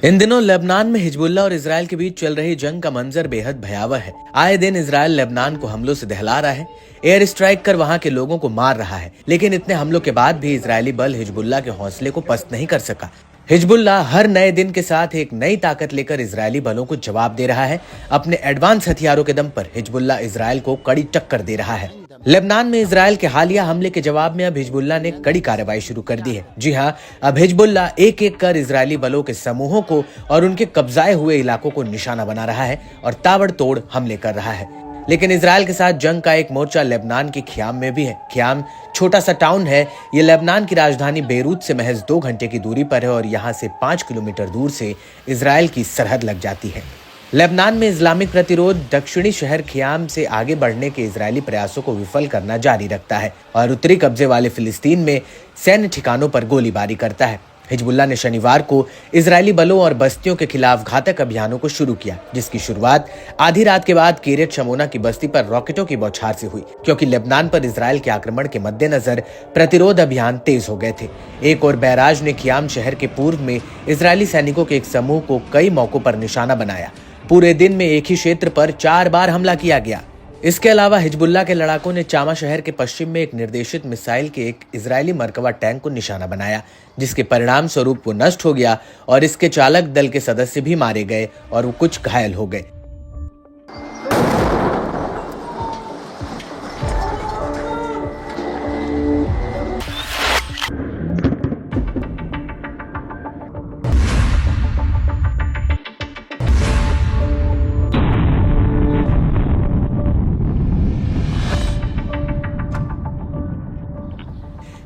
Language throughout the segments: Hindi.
इन दिनों लेबनान में हिजबुल्लाह और इजरायल के बीच चल रही जंग का मंजर बेहद भयावह है। आए दिन इजरायल लेबनान को हमलों से दहला रहा है, एयर स्ट्राइक कर वहां के लोगों को मार रहा है। लेकिन इतने हमलों के बाद भी इजरायली बल हिजबुल्लाह के हौसले को पस्त नहीं कर सका। हिजबुल्लाह हर नए दिन के साथ एक नई ताकत लेकर इजरायली बलों को जवाब दे रहा है। अपने एडवांस हथियारों के दम पर हिजबुल्लाह इजरायल को कड़ी टक्कर दे रहा है। लेबनान में इजरायल के हालिया हमले के जवाब में अब हिजबुल्लाह ने कड़ी कार्रवाई शुरू कर दी है। जी हां, अब हिजबुल्लाह एक एक कर इजरायली बलों के समूहों को और उनके कब्जाए हुए इलाकों को निशाना बना रहा है और ताबड़तोड़ हमले कर रहा है। लेकिन इजरायल के साथ जंग का एक मोर्चा लेबनान की ख्याम में भी है। ख्याम छोटा सा टाउन है। ये लेबनान की राजधानी बेरूत से महज 2 घंटे की दूरी पर है और यहाँ से 5 किलोमीटर दूर से इजरायल की सरहद लग जाती है। लेबनान में इस्लामिक प्रतिरोध दक्षिणी शहर ख्याम से आगे बढ़ने के इजरायली प्रयासों को विफल करना जारी रखता है और उत्तरी कब्जे वाले फिलिस्तीन में सैन्य ठिकानों पर गोलीबारी करता है। हिजबुल्लाह ने शनिवार को इजरायली बलों और बस्तियों के खिलाफ घातक अभियानों को शुरू किया, जिसकी शुरुआत आधी रात के बाद किरियत शमोना की बस्ती पर रॉकेटों की बौछार से हुई, क्योंकि लेबनान पर इजरायल के आक्रमण के मद्देनजर प्रतिरोध अभियान तेज हो गए थे। एक और बैराज ने ख्याम शहर के पूर्व में इजरायली सैनिकों के एक समूह को कई मौकों पर निशाना बनाया। पूरे दिन में एक ही क्षेत्र पर 4 बार हमला किया गया। इसके अलावा हिजबुल्लाह के लड़ाकों ने चामा शहर के पश्चिम में एक निर्देशित मिसाइल के एक इजरायली मरकबा टैंक को निशाना बनाया, जिसके परिणाम स्वरूप वो नष्ट हो गया और इसके चालक दल के सदस्य भी मारे गए और वो कुछ घायल हो गए।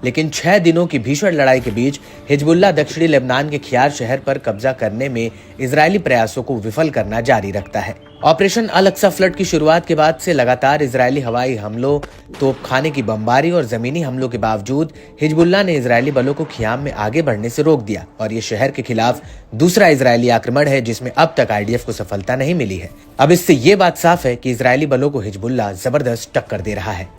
लेकिन 6 दिनों की भीषण लड़ाई के बीच हिजबुल्लाह दक्षिणी लेबनान के खियार शहर पर कब्जा करने में इजरायली प्रयासों को विफल करना जारी रखता है। ऑपरेशन अल अक्सा फ्लड की शुरुआत के बाद से लगातार इजरायली हवाई हमलों, तोपखाने की बमबारी और जमीनी हमलों के बावजूद हिजबुल्लाह ने इजरायली बलों को खियाम में आगे बढ़ने से रोक दिया और ये शहर के खिलाफ दूसरा इजरायली आक्रमण है जिसमें अब तक IDF को सफलता नहीं मिली है। अब इससे ये बात साफ है कि इजरायली बलों को हिजबुल्लाह जबरदस्त टक्कर दे रहा है।